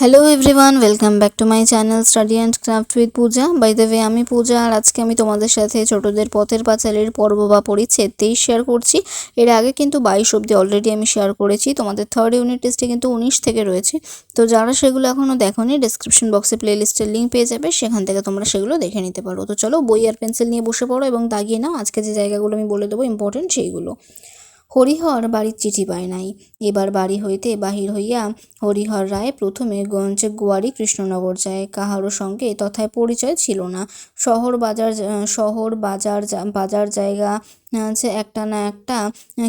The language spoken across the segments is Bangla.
Hello everyone, welcome back to my channel study and craft with Puja. By the way, আমি পূজা, আর আজকে আমি তোমাদের সাথে ছোটদের পথের পাঁচালীর পর্ব বা পরিচ্ছেদ 23 শেয়ার করছি। এর আগে কিন্তু 22 অব্দি অলরেডি আমি শেয়ার করেছি। তোমাদের থার্ড ইউনিট টেস্টে কিন্তু 19 থেকে রয়েছে। তো যারা সেগুলো এখনও দেখোনি, ডেসক্রিপশন বক্সে প্লেলিস্টের লিঙ্ক পেয়ে যাবে, সেখান থেকে তোমরা সেগুলো দেখে নিতে পারো। তো চলো বই আর পেন্সিল নিয়ে বসে পড়ো এবং দাগিয়ে নাও আজকে যে জায়গাগুলো আমি বলে দেবো ইম্পর্টেন্ট সেইগুলো। হরিহর বাড়ির চিঠি পায় নাই। এবার বাড়ি হইতে বাহির হইয়া হরিহর রায় প্রথমে গোয়ারি কৃষ্ণনগর যায়। কাহারও সঙ্গে তথায় পরিচয় ছিল না। বাজার জায়গা যে একটা না একটা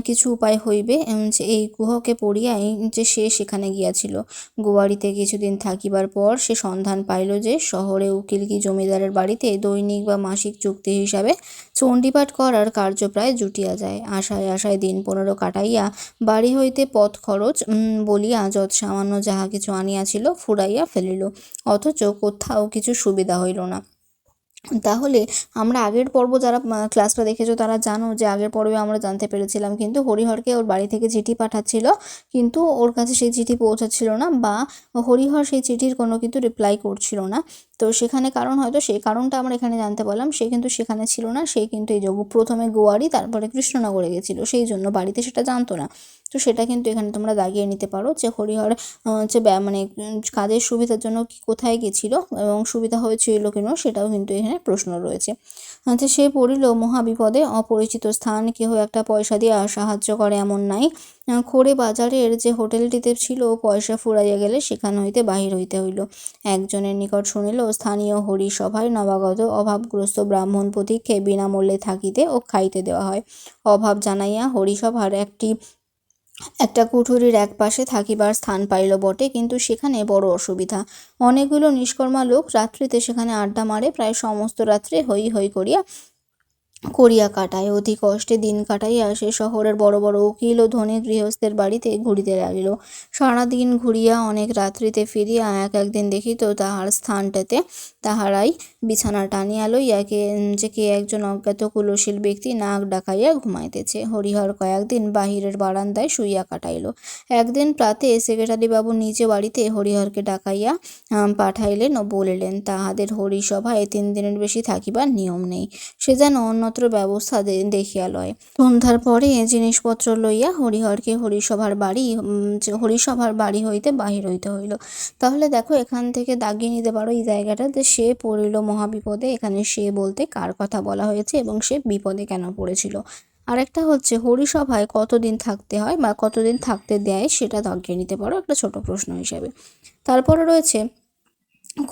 কিছু উপায় হইবে, যে এই কুহকে পড়িয়াই যে সে সেখানে গিয়াছিল। গোয়ারিতে কিছুদিন থাকিবার পর সে সন্ধান পাইল যে শহরে উকিল কি জমিদারের বাড়িতে দৈনিক বা মাসিক চুক্তি হিসাবে চণ্ডীপাঠ করার কার্য প্রায় জুটিয়া যায়। আশায় আশায় দিন 15 কাটাইয়া বাড়ি হইতে পথ খরচ বলিয়া যৎ সামান্য যাহা কিছু আনিয়াছিল ফুরাইয়া ফেলিল, অথচ কোথাও কিছু সুবিধা হইল না। তাহলে আমরা আগের পর্ব যারা ক্লাসটা দেখেছো তারা জানো যে আগের পর্বে আমরা জানতে পেরেছিলাম কিন্তু হরিহরকে ওর বাড়ি থেকে চিঠি পাঠাচ্ছিল, কিন্তু ওর কাছে সেই চিঠি পৌঁছাচ্ছিল না, বা হরিহর সেই চিঠির কোনো কিন্তু রিপ্লাই করছিল না। তো সেখানে কারণ, হয়তো সেই কারণটা আমরা এখানে জানতে পারলাম। সে কিন্তু সেখানে ছিল না, সে কিন্তু এই প্রথমে গোয়ারি তারপরে কৃষ্ণনগরে গেছিলো, সেই জন্য বাড়িতে সেটা জানতো না। তো সেটা কিন্তু এখানে তোমরা দাগিয়ে নিতে পারো যে হরিহর হচ্ছে মানে কাজের সুবিধার জন্য কোথায় গেছিল এবং সুবিধা হয়েছিল কিনা, সেটাও কিন্তু এখানে প্রশ্ন রয়েছে। আচ্ছা, সে পড়িল মহাবিপদে, অপরিচিত স্থান, কেহ একটা পয়সা দিয়ে সাহায্য করে এমন নাই। খোরে বাজারের যে হোটেলটিতে ছিল, পয়সা ফুরাইয়া গেলে সেখান হইতে বাহির হইতে হইল। একজনের নিকট শুনিল স্থানীয় হরিসভায় নবাগত অভাবগ্রস্ত ব্রাহ্মণ পথিককে বিনামূল্যে থাকিতে ও খাইতে দেওয়া হয়। অভাব জানাইয়া হরিসভার একটা কুঠুরির এক পাশে থাকিবার স্থান পাইল বটে, কিন্তু সেখানে বড় অসুবিধা। অনেকগুলো নিষ্কর্মা লোক রাত্রিতে সেখানে আড্ডা মারে, প্রায় সমস্ত রাত্রে হৈ হৈ করিয়া কাটায়। অতি কষ্টে দিন কাটাইয়া সে শহরের বড় বড় উকিল ও ধনী গৃহস্থের বাড়িতে ঘুরিতে লাগিল। সারাদিন ঘুরিয়া অনেক রাত্রিতে ফিরিয়া একদিন দেখিত তাহার স্থানটাতে তাহারাই বিছানা টানিয়া লইয়া কে একজন অজ্ঞাত কুলশীল ব্যক্তি নাক ডাকাইয়া ঘুমাইতেছে। হরিহর কয়েকদিন বাহিরের বারান্দায় শুইয়া কাটাইল। একদিন প্রাতে সেক্রেটারি বাবু নিজে বাড়িতে হরিহরকে ডাকাইয়া পাঠাইলেন ও বলিলেন তাহাদের হরিসভায় 3 দিনের বেশি থাকিবার নিয়ম নেই, সে যেন অন্যত্র ব্যবস্থা দেখিয়া লয়। সন্ধ্যার পরে জিনিসপত্র লইয়া হরিহরকে হরিসভার বাড়ি হইতে বাহির হইতে হইল। তাহলে দেখো এখান থেকে দাগিয়ে নিতে পারো এই জায়গাটা, যে সে পড়িল মহাবিপদে। এখানে সে বলতে কার কথা বলা হয়েছে এবং সে বিপদে কেন পড়েছিল। আরেকটা হচ্ছে হরিসভায় কতদিন থাকতে হয় বা কতদিন থাকতে দেয়, সেটা দাগিয়ে নিতে পারো একটা ছোট প্রশ্ন হিসেবে। তারপরে রয়েছে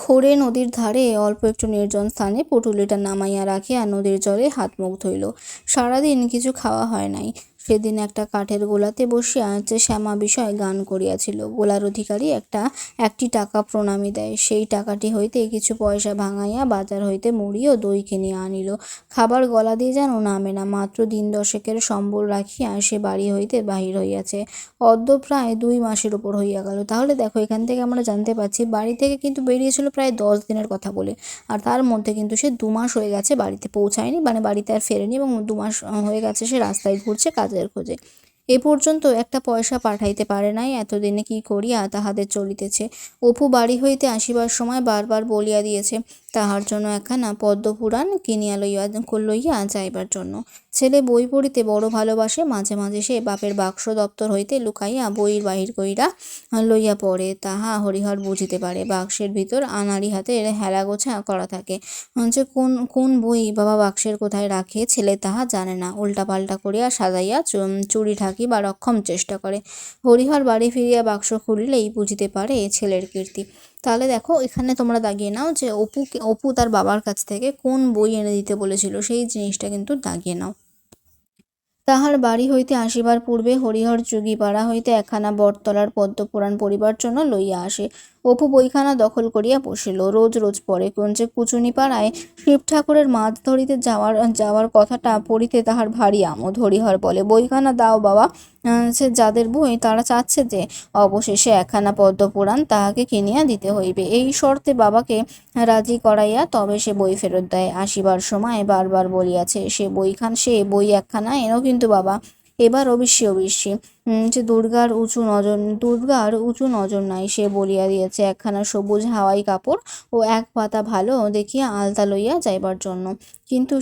খোরে নদীর ধারে অল্প একটু নির্জন স্থানে পুঁটুলিটা নামাইয়া রাখিয়া নদীর জলে হাত মুখ ধুইল। সারাদিন কিছু খাওয়া হয় নাই। সেদিন একটা কাঠের গোলাতে বসিয়া শ্যামা বিষয়ে গান করিয়াছিল। গোলার অধিকারী একটি টাকা প্রণামী দেয়। সেই টাকাটি হইতে কিছু পয়সা ভাঙাইয়া বাজার হইতে মুড়ি ও দই কিনিয়া আনিল। খাবার গলা দিয়ে যেন নামে না। মাত্র দিন 10 সম্বল রাখিয়া সে বাড়ি হইতে বাহির হইয়াছে। অদ্য প্রায় 2 মাসের উপর হইয়া গেল। তাহলে দেখো এখান থেকে আমরা জানতে পারছি বাড়ি থেকে কিন্তু বেরিয়েছিল প্রায় 10 দিনের কথা বলে, আর তার মধ্যে কিন্তু সে 2 মাস হয়ে গেছে বাড়িতে পৌঁছায়নি, মানে বাড়িতে আর ফেরেনি, এবং 2 মাস হয়ে গেছে সে রাস্তায় ঘুরছে কাজের খোঁজে। এ পর্যন্ত একটা পয়সা পাঠাইতে পারে নাই। এতদিনে কি করিয়া তাহাদের চলিতেছে। অপু বাড়ি হইতে আসিবার সময় বারবার বলিয়া দিয়েছে তাহার জন্য একখানা পদ্মপুরাণ কিনিয়া লইয়া যাইবার জন্য। ছেলে বই পড়িতে বড় ভালোবাসে। মাঝে মাঝে সে বাপের বাক্স দপ্তর হইতে লুকাইয়া বই বাহির কইরা লইয়া পড়ে। তাহা হরিহর বুঝিতে পারে। বাক্সের ভিতর আনাড়ি হাতের হেলা গোছা করা থাকে, যে কোন বই বাবা বাক্সের কোথায় রাখে ছেলে তাহা জানে না। উল্টাপাল্টা করিয়া সাজাইয়া চুরি ঢাকি বা রক্ষম চেষ্টা করে। হরিহর বাড়ি ফিরিয়া বাক্স খুলিলেই বুঝিতে পারে ছেলের কীর্তি। তাহলে দেখো এখানে তোমরা দাগিয়ে নাও যে অপু তার বাবার কাছ থেকে কোন বই এনে দিতে বলেছিল, সেই জিনিসটা কিন্তু দাগিয়ে নাও। তাহার বাড়ি হইতে আসিবার পূর্বে হরিহর যোগীপাড়া হইতে একখানা বটতলার পদ্মপুরাণ পড়িবার জন্য লইয়া আসে। অপু বইখানা দখল করিয়া বসিল। রোজ রোজ পড়ে। কুচুনিপাড়ায় শিব ঠাকুরের মাছ ধরিতে যাওয়ার কথাটা পড়িতে তাহার ভারী আমোদ। হরিহর বলে, বইখানা দাও বাবা, সে যাদের বই তারা চাচ্ছে যে অবশেষে একখানা পদ্মপুরাণ তাহাকে কিনিয়া দিতে হইবে। এই শর্তে বাবাকে রাজি করাইয়া তবে সে বই ফেরত দেয়। আসিবার সময় বারবার বলিয়াছে সে বই একখানা এনো কিন্তু বাবা, এবার অবশ্যই। যে দুর্গার উঁচু নজর নাই, সে বলিয়া দিয়েছে একখানা সবুজ হাওয়াই কাপড় ও এক পাতা ভালো দেখিয়া আলতা লইয়া যাইবার জন্য। কিন্তু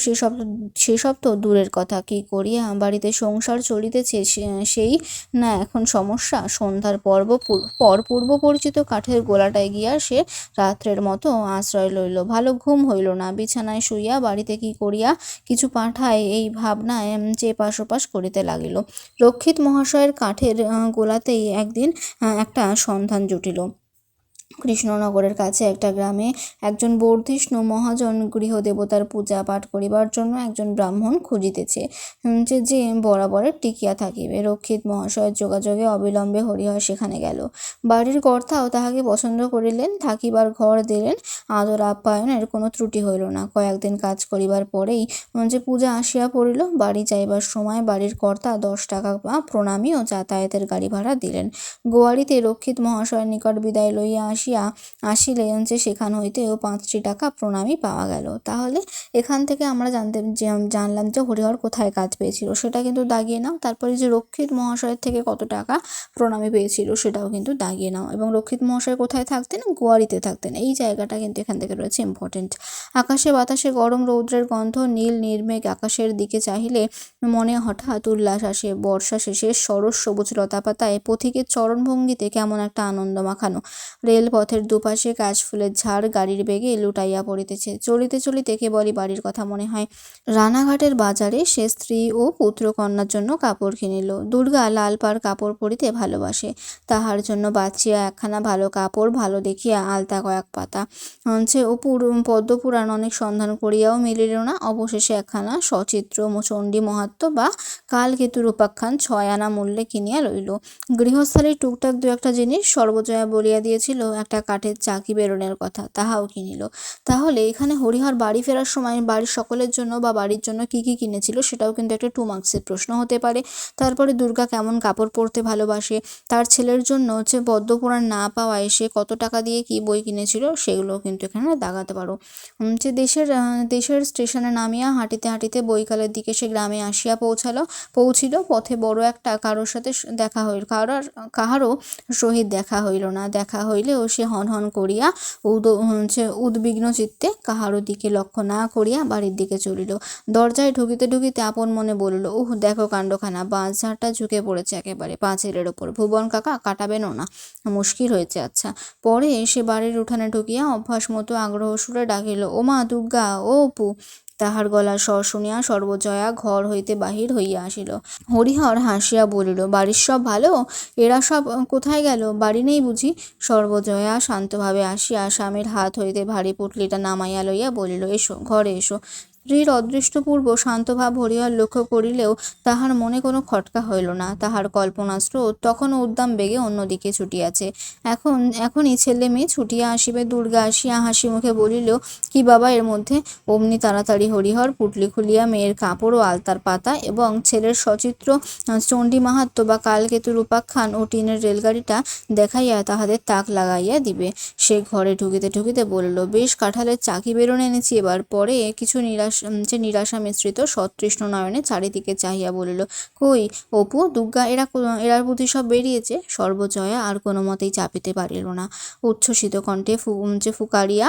সেসব তো দূরের কথা, কি করিয়া বাড়িতে সংসার চলিতেছে সেই না এখন সমস্যা। সন্ধ্যার পর পূর্ব পরিচিত কাঠের গোলাটায় গিয়া সে রাত্রের মতো আশ্রয় লইল। ভালো ঘুম হইল না। বিছানায় শুইয়া বাড়িতে কি করিয়া কিছু পাঠায় এই ভাবনায় চেপাস ওপাস করিতে লাগিল। রক্ষিত মহাশয়ের কাঠের গোলাতেই একদিন একটা সন্ধান জুটিল। কৃষ্ণনগরের কাছে একটা গ্রামে একজন বর্ধিষ্ণু মহাজন গৃহদেবতার পূজা পাঠ করিবার জন্য একজন ব্রাহ্মণ খুঁজিতেছে, যে বরাবরের টিকিয়া থাকিবে। রক্ষিত মহাশয়ের যোগাযোগে অবিলম্বে হরিহর সেখানে গেল। বাড়ির কর্তাও তাহাকে পছন্দ করিলেন, থাকিবার ঘর দিলেন। আদর আপ্যায়নের কোনো ত্রুটি হইল না। কয়েকদিন কাজ করিবার পরেই যে পূজা আসিয়া পড়িল। বাড়ি যাইবার সময় বাড়ির কর্তা 10 টাকা প্রণামী ও যাতায়াতের গাড়ি ভাড়া দিলেন। গোয়ারিতে রক্ষিত মহাশয়ের নিকট বিদায় লইয়া আসিলে যে সেখান হইতেও 5টি টাকা প্রণামী পাওয়া গেল। তাহলে এখান থেকে আমরা জানলাম যে হরিহর কোথায় কাজ পেয়েছিল, সেটা কিন্তু দাগিয়ে নাও। তারপরে যে রক্ষিত মহাশয়ের থেকে কত টাকা প্রণামী পেয়েছিল সেটাও কিন্তু দাগিয়ে নাও। এবং রক্ষিত মহাশয় কোথায় থাকতেন? গোয়ারিতে থাকতেন। এই জায়গাটা কিন্তু এখান থেকে রয়েছে ইম্পর্টেন্ট। আকাশে বাতাসে গরম রৌদ্রের গন্ধ, নীল নির্মেঘ আকাশের দিকে চাহিলে মনে হঠাৎ উল্লাস আসে। বর্ষা শেষে সরস সবুজ লতাপাতায় পথিকের চরণভঙ্গিতে কেমন একটা আনন্দ মাখানো। রেলপথের দুপাশে কাশফুলের ঝাড় গাড়ির বেগে লুটাইয়া পড়িতেছে। চলিতে চলিতে কেবলই বাড়ির কথা মনে হয়। রানাঘাটের বাজারে সে স্ত্রী ও পুত্রকন্যার জন্য কাপড় কিনিল। দুর্গা লাল পাড় কাপড় পরিতে ভালোবাসে। তাহার জন্য বাছিয়া একখানা ভালো কাপড় ভালো দেখিয়া আলতা কয়েক পাতা অপুর পদ্মপুরাণ অনেক সন্ধান করিয়াও মিলিল না। অবশেষে একখানা সচিত্র চণ্ডী মাহাত্ম্য বা কালকেতুর উপাখ্যান 6 আনা মূল্যে কিনিয়া লইল। গৃহস্থালীর টুকটাক দু একটা জিনিস সর্বজয়া বলিয়া দিয়েছিল, একটা কাঠের চাকি বেরোনের কথা, তাহাও কিনিল। তাহলে এখানে হরিহর বাড়ি ফেরার সময় বাড়ির সকলের জন্য বা বাড়ির জন্য কি কি কিনেছিল সেটাও কিন্তু একটা 2 মার্কসের প্রশ্ন হতে পারে। তারপরে দুর্গা কেমন কাপড় পরতে ভালোবাসে, তার ছেলের জন্য পদ্মপুরাণ না পাওয়ায় সে কত টাকা দিয়ে কি বই কিনেছিল সেগুলোও কিন্তু এখানে দাগাতে পারো। যে দেশের স্টেশনে নামিয়া হাঁটিতে হাঁটিতে বৈকালের দিকে সে গ্রামে আসিয়া পৌঁছিল। পথে বড় একটা কারোর সাথে দেখা হইল, কাহারও সহিত দেখা হইল না। দেখা হইলেও সে হন করিয়া উদ্বিগ্ন চিত্তে কাহারও দিকে লক্ষ্য না করিয়া বাড়ির দিকে চলিল। দরজায় ঢুকিতে ঢুকিতে আপন মনে বলিল, দেখো কাণ্ডখানা, বাঁশ ঝাড়টা ঝুঁকে পড়েছে একেবারে পাঁচিলের ওপর। ভুবন কাকা কাটাবেনও না, মুশকিল হয়েছে। আচ্ছা। পরে সে বাড়ির উঠানে ঢুকিয়া অভ্যাস মতো আগ্রহ সুরে ডাকিল, ও মা দুর্গা, ও অপু। তাহার গলার স্বর শুনিয়া সর্বজয়া ঘর হইতে বাহির হইয়া আসিল। হরিহর হাসিয়া বলিল, বাড়ির সব ভালো? এরা সব কোথায় গেল? বাড়ি নেই বুঝি? সর্বজয়া শান্তভাবে আসিয়া স্বামীর হাত হইতে ভারী পুঁটলিটা নামাইয়া লইয়া বলিল, এসো, ঘরে এসো। স্ত্রীর অদৃষ্টপূর্ব শান্তভাব হরিহর লক্ষ্য করিলেও তাহার মনে কোনো খটকা হইল না। তাহার কল্পনাস্রোত তখনও উদ্দাম বেগে অন্যদিকে ছুটিয়াছে। এখনই ছেলে মেয়ে ছুটিয়া আসিবে। দুর্গা আসিয়া হাসি মুখে বলিল, কি বাবা এর মধ্যে? অমনি তাড়াতাড়ি হরিহর পুঁটলি খুলিয়া মেয়ের কাপড় ও আলতার পাতা এবং ছেলের সচিত্র চণ্ডী মাহাত্ম্য বা কালকেতুর উপাখ্যান ও টিনের রেলগাড়িটা দেখাইয়া তাহাদের তাক লাগাইয়া দিবে। সে ঘরে ঢুকিতে ঢুকিতে বলিল, বেশ কাঁঠালের চাকি বেরোনে এনেছি এবার। পরে কিছু নিরাশা মিশ্রিত সতৃষ্ণ নয়নে চারিদিকে চাহিয়া বলিল, কই অপু, দুর্গা, এরা বুদ্ধি সব বেরিয়েছে? সর্বজয়া আর কোনো মতেই চাপিতে পারিল না। উচ্ছ্বসিত কণ্ঠে ফুকারিয়া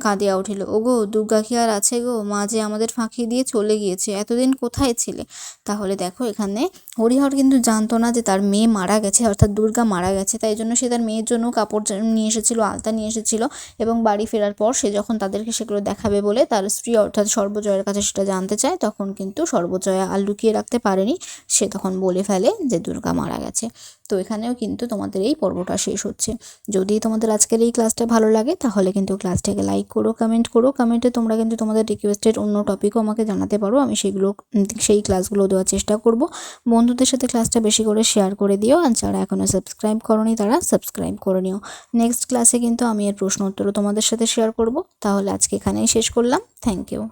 কাঁদিয়া উঠিল, ওগো দুর্গা কি আর আছে গো? মা যে আমাদের ফাঁকি দিয়ে চলে গিয়েছে, এতদিন কোথায় ছিলে? তাহলে দেখো এখানে হরিহর কিন্তু জানতো না যে তার মেয়ে মারা গেছে, অর্থাৎ দুর্গা মারা গেছে। তাই জন্য সে তার মেয়ের জন্য কাপড় নিয়ে এসেছিল, আলতা নিয়ে এসেছিল, এবং বাড়ি ফেরার পর সে যখন তাদেরকে সেগুলো দেখাবে বলে তার স্ত্রী অর্থাৎ সর্বজয়ার কাছে সেটা জানতে চায়, তখন কিন্তু সর্বজয়া আর লুকিয়ে রাখতে পারেনি। সে তখন বলে ফেলে যে দুর্গা মারা গেছে। তো এখানেও কিন্তু তোমাদের এই পর্বটা শেষ হচ্ছে। যদি তোমাদের আজকের এই ক্লাসটা ভালো লাগে তাহলে কিন্তু ক্লাসটাকে লাইক করো, কমেন্ট করো। কমেন্টে তোমরা কিন্তু তোমাদের রিকোয়েস্টেড অন্য টপিকও আমাকে জানাতে পারো, আমি সেই ক্লাসগুলো দেওয়ার চেষ্টা করব। বন্ধুদের সাথে ক্লাসটা বেশি করে শেয়ার করে দিও, আর যারা এখনও সাবস্ক্রাইব করোনি তারা সাবস্ক্রাইব করে নিও। নেক্সট ক্লাসে কিন্তু আমি এর প্রশ্ন উত্তরও তোমাদের সাথে শেয়ার করব। তাহলে আজকে এখানেই শেষ করলাম। Thank you.